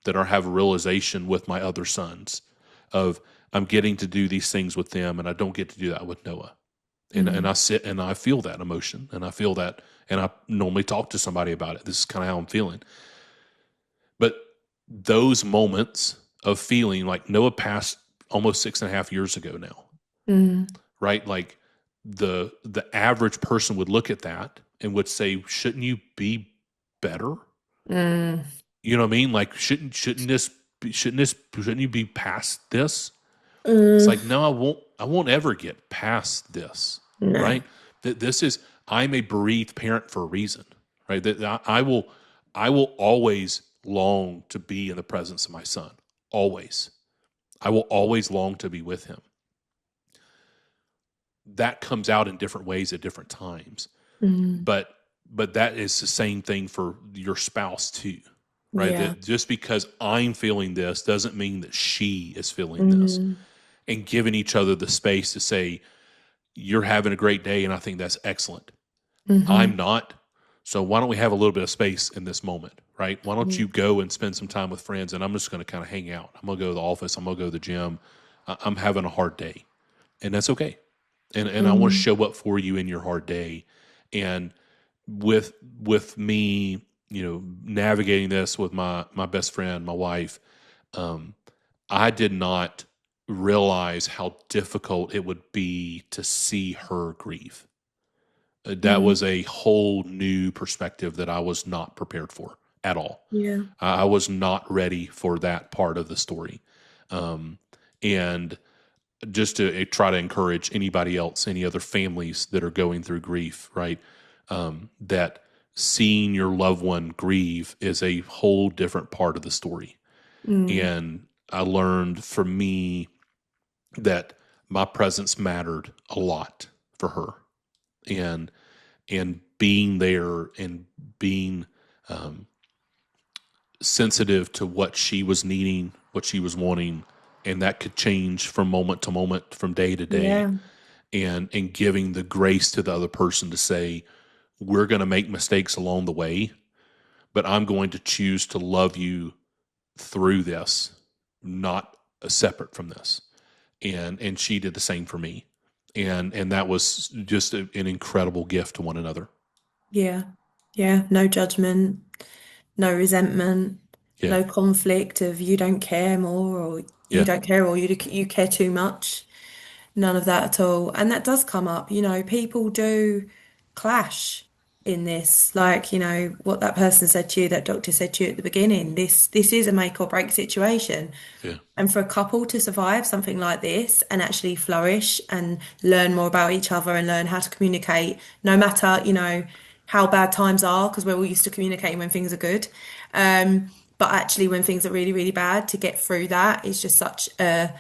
that I have a realization with my other sons of, I'm getting to do these things with them and I don't get to do that with Noah. And I sit and I feel that emotion, and I feel that, and I normally talk to somebody about it. This is kind of how I'm feeling. But those moments of feeling, like Noah passed almost 6.5 years ago now, right? Like the average person would look at that and would say, shouldn't you be better? You know what I mean? Like, shouldn't you be past this? It's like, no, I won't ever get past this, No. right? I'm a bereaved parent for a reason, right? That I will always long to be in the presence of my son. Always. I will always long to be with him. That comes out in different ways at different times. But that is the same thing for your spouse too, right? Yeah. That just because I'm feeling this doesn't mean that she is feeling this. And giving each other the space to say, you're having a great day, and I think that's excellent. I'm not. So why don't we have a little bit of space in this moment, right? Why don't you go and spend some time with friends, and I'm just going to kind of hang out. I'm going to go to the office. I'm going to go to the gym. I'm having a hard day, and that's okay. And I want to show up for you in your hard day. And with me, navigating this with my best friend, my wife, I did not realize how difficult it would be to see her grieve. That was a whole new perspective that I was not prepared for at all. Yeah. I was not ready for that part of the story. And just to try to encourage anybody else, any other families that are going through grief, right? That seeing your loved one grieve is a whole different part of the story. And I learned, for me, that my presence mattered a lot for her, and being there and being sensitive to what she was needing, what she was wanting, and that could change from moment to moment, from day to day, Yeah. and giving the grace to the other person to say, we're going to make mistakes along the way, but I'm going to choose to love you through this, not separate from this. And she did the same for me. And that was just an incredible gift to one another. Yeah. Yeah. No judgment, no resentment, Yeah. no conflict of you don't care more or you Yeah. don't care or you care too much. None of that at all. And that does come up, people do clash in this. Like, what that person said to you, that doctor said to you at the beginning, this is a make or break situation. Yeah. And for a couple to survive something like this and actually flourish and learn more about each other and learn how to communicate, no matter, how bad times are, because we're all used to communicating when things are good. But actually, when things are really, really bad, to get through that is just such a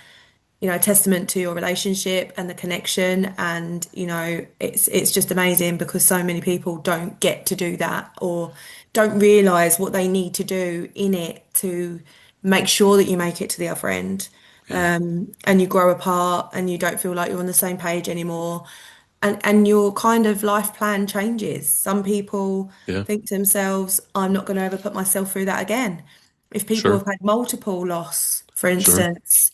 testament to your relationship and the connection. And it's just amazing because so many people don't get to do that or don't realize what they need to do in it to make sure that you make it to the other end. Yeah. And you grow apart and you don't feel like you're on the same page anymore, and your kind of life plan changes. Some people Yeah. think to themselves, I'm not going to ever put myself through that again. If people Sure. have had multiple loss, for Sure. instance,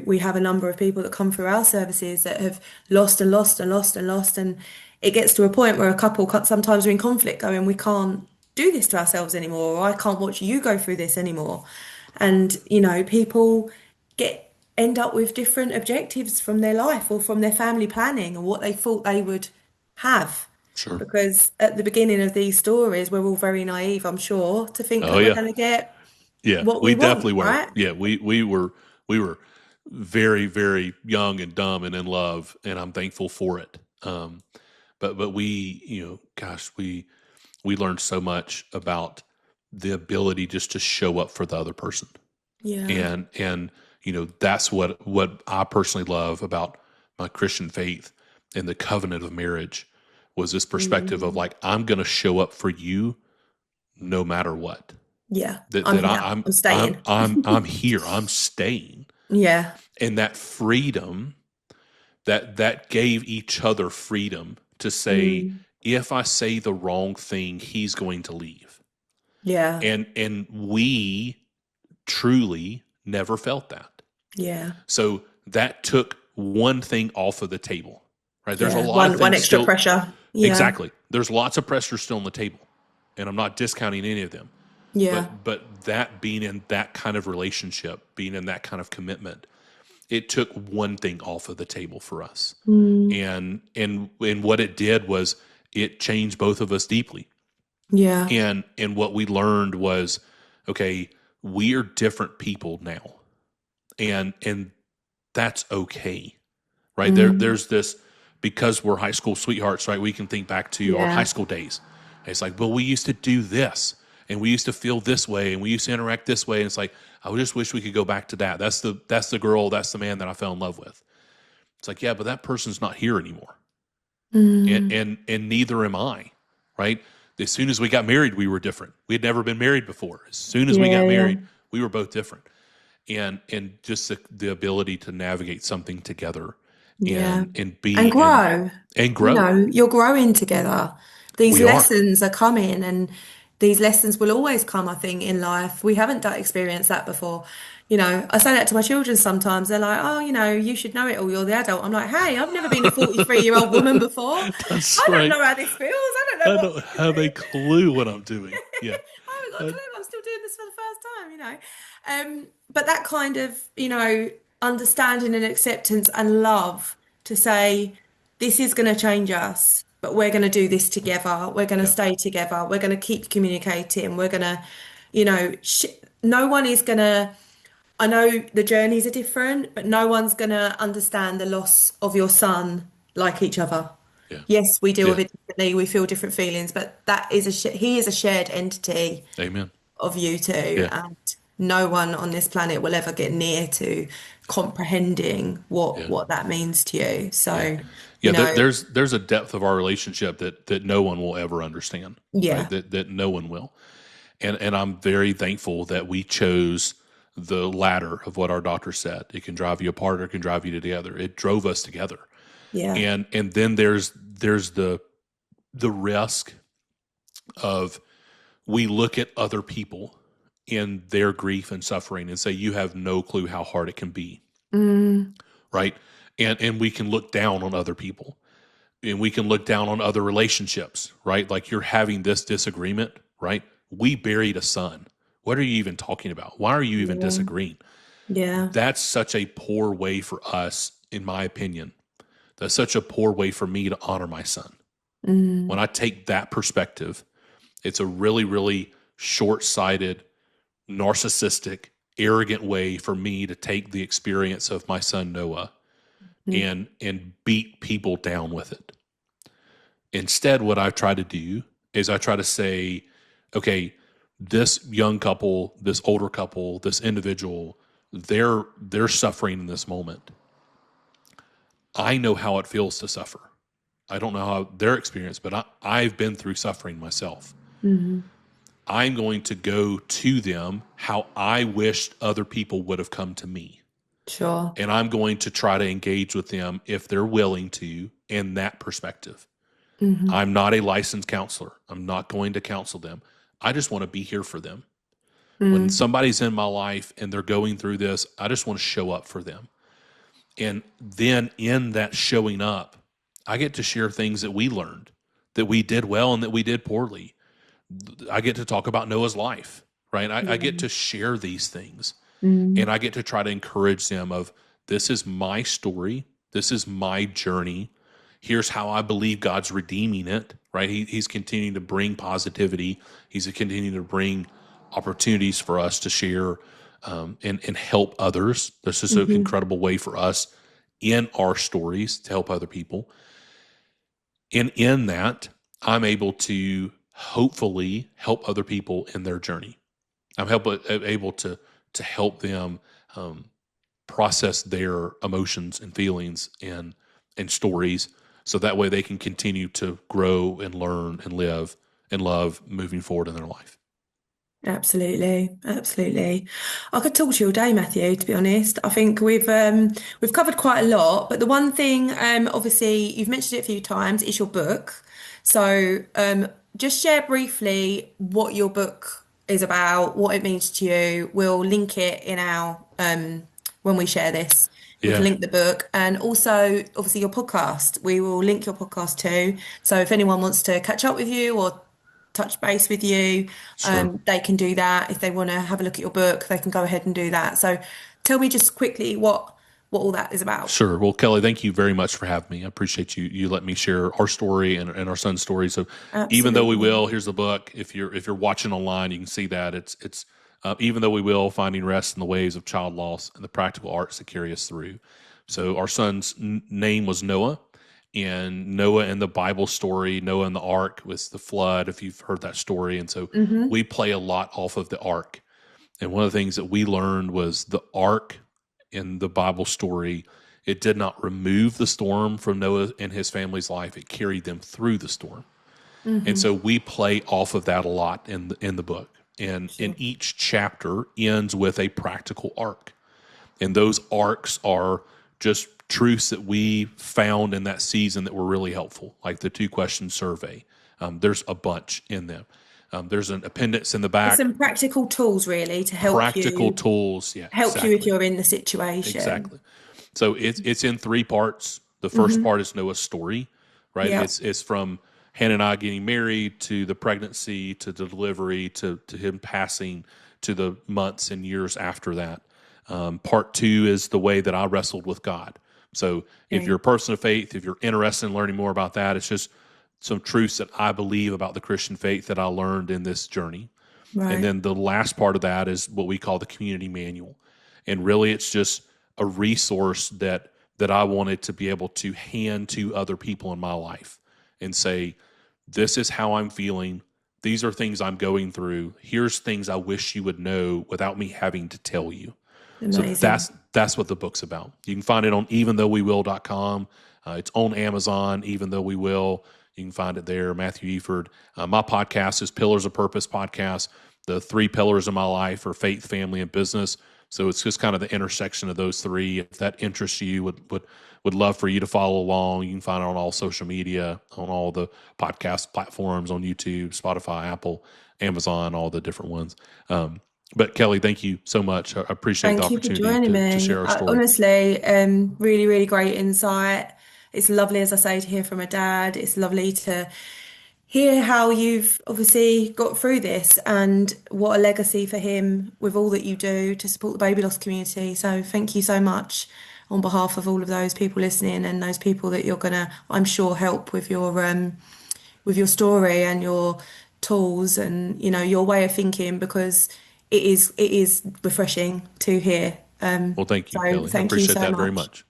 we have a number of people that come through our services that have lost and lost and lost and lost, and it gets to a point where a couple sometimes are in conflict, going, "We can't do this to ourselves anymore," or "I can't watch you go through this anymore." And people end up with different objectives from their life or from their family planning or what they thought they would have. Sure. Because at the beginning of these stories, we're all very naive, I'm sure, to think Oh that we're yeah. going to get Yeah. what we We want, definitely were. right? Yeah. We were very, very young and dumb and in love, and I'm thankful for it. But we, gosh, we learned so much about the ability just to show up for the other person. Yeah. And that's what I personally love about my Christian faith and the covenant of marriage, was this perspective of Mm. like, I'm going to show up for you no matter what. Yeah. That I'm that here. I'm I'm I'm staying. I'm I'm here. I'm staying. Yeah. And that freedom, that gave each other freedom to say, Mm. if I say the wrong thing, he's going to leave. Yeah. And we truly never felt that. Yeah. So that took one thing off of the table, right? There's a Yeah. lot of One things extra still. pressure. Yeah. Exactly. There's lots of pressure still on the table, and I'm not discounting any of them. Yeah. But that being in that kind of relationship, being in that kind of commitment, it took one thing off of the table for us. Mm. And what it did was it changed both of us deeply. Yeah. And what we learned was, okay, we are different people now. And that's okay. Right? Mm. There's this, because we're high school sweethearts, right? We can think back to our high Yeah. school days. And it's like, well, we used to do this, and we used to feel this way, and we used to interact this way. And it's like, I just wish we could go back to that. That's the girl, that's the man that I fell in love with. It's like, yeah, but that person's not here anymore. And Mm. and neither am I, right? As soon as we got married, we were different. We had never been married before. As soon as we Yeah. got Yeah. married, we were both different. And just the ability to navigate something together Yeah. and And be grow. and grow. You're growing together. These We are. lessons are coming, and these lessons will always come, I think, in life. We haven't experienced that before. I say that to my children sometimes. They're like, "Oh, you should know it all. You're the adult." I'm like, "Hey, I've never been a 43-year-old woman before. That's I don't right. know how this feels. I don't know I what don't have a clue what I'm doing. Yeah. I haven't got a Uh, clue. I'm still doing this for the first time. But that kind of, understanding and acceptance and love to say, this is going to change us, but we're going to do this together. We're going to yeah. stay together. We're going to keep communicating. We're going to, no one is going to, I know the journeys are different, but no one's going to understand the loss of your son like each other. Yeah. Yes, we deal Yeah. with it differently. We feel different feelings, but that is he is a shared entity Amen. of you two, Yeah. and no one on this planet will ever get near to comprehending what Yeah. that means to you. Yeah. So, Yeah. There's a depth of our relationship that no one will ever understand. Right. yeah, That no one will. And I'm very thankful that we chose the latter of what our doctor said. It can drive you apart or it can drive you together. It drove us together. Yeah. And then there's the risk of, we look at other people in their grief and suffering and say, you have no clue how hard it can be. Right. And we can look down on other people, and we can look down on other relationships, right? Like, you're having this disagreement, right? We buried a son. What are you even talking about? Why are you even disagreeing? Yeah. That's such a poor way for us, in my opinion. That's such a poor way for me to honor my son. When I take that perspective, it's a really, really short-sighted, narcissistic, arrogant way for me to take the experience of my son Noah and beat people down with it. Instead, what I try to do is I try to say, okay, this young couple, this older couple, this individual, they're suffering in this moment. I know how it feels to suffer. I don't know how their experience, but I've been through suffering myself. I'm going to go to them how I wished other people would have come to me. Sure. And I'm going to try to engage with them, if they're willing to, in that perspective. I'm not a licensed counselor. I'm not going to counsel them. I just want to be here for them. When somebody's in my life and they're going through this, I just want to show up for them. And then in that showing up, I get to share things that we learned, that we did well and that we did poorly. I get to talk about Noah's life, right? I get to share these things. And I get to try to encourage them of, this is my story. This is my journey. Here's how I believe God's redeeming it, right? He's continuing to bring positivity. He's continuing to bring opportunities for us to share and help others. This is an incredible way for us in our stories to help other people. And in that, I'm able to hopefully help other people in their journey. I'm able to help them process their emotions and feelings and stories, so that way they can continue to grow and learn and live and love moving forward in their life. Absolutely, absolutely. I could talk to you all day, Matthew, to be honest. I think we've covered quite a lot, but the one thing, obviously you've mentioned it a few times, is your book. So just share briefly what your book is about, what it means to you. We'll link it in our when we share this. We can Yeah. link the book, and also obviously your podcast. We will link your podcast too. So if anyone wants to catch up with you or touch base with you, Sure. they can do that. If they want to have a look at your book, they can go ahead and do that. So tell me just quickly what all that is about. Sure. Well, Kelly, thank you very much for having me. I appreciate you letting me share our story and our son's story. So even though we Absolutely. will, here's the book. If you're watching online, you can see that it's even though we will, finding rest in the waves of child loss and the practical arts that carry us through. So our son's name was Noah, and Noah in the Bible story, Noah in the ark was the flood, if you've heard that story. And so we play a lot off of the ark. And one of the things that we learned was the ark in the Bible story, it did not remove the storm from Noah and his family's life. It carried them through the storm. And so we play off of that a lot in the book. And in each chapter ends with a practical arc. And those arcs are just truths that we found in that season that were really helpful, like the 2-question survey. There's a bunch in them. There's an appendix in the There's back. some practical tools really to Practical tools. Yeah, help you if exactly. you're in the situation. Exactly. So it's in 3 parts. The first part is Noah's story, right? Yeah. It's from Hannah and I getting married, to the pregnancy, to the delivery, to him passing, to the months and years after that. Part 2 is the way that I wrestled with God. So if you're a person of faith, if you're interested in learning more about that, it's just some truths that I believe about the Christian faith that I learned in this journey. Right. And then the last part of that is what we call the community manual. And really it's just a resource that I wanted to be able to hand to other people in my life and say, this is how I'm feeling. These are things I'm going through. Here's things I wish you would know without me having to tell you. Amazing. So that's what the book's about. You can find it on eventhough-we-will.com. It's on Amazon, Even Though We Will. You can find it there. Matthew Efird. My podcast is Pillars of Purpose podcast. the three pillars of my life are faith, family, and business. So it's just kind of the intersection of those three. If that interests you, would love for you to follow along. You can find it on all social media, on all the podcast platforms, on YouTube, Spotify, Apple, Amazon, all the different ones. But Kelly, thank you so much. I appreciate the Thank you for opportunity joining to me. share our story. Honestly, really, really great insight. It's lovely, as I say, to hear from a dad. It's lovely to hear how you've obviously got through this and what a legacy for him with all that you do to support the baby loss community. So thank you so much on behalf of all of those people listening and those people that you're gonna, I'm sure, help with your story and your tools and your way of thinking because it is refreshing to hear. Well, thank you, So Kelly. I thank you appreciate so that very much. much.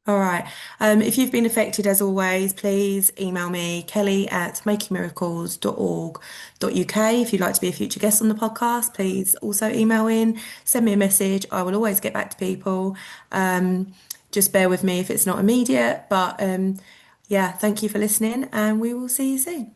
All right. If you've been affected, as always, please email me, kelly@makingmiracles.org.uk. If you'd like to be a future guest on the podcast, please also email in, send me a message. I will always get back to people. Just bear with me if it's not immediate. But yeah, thank you for listening, and we will see you soon.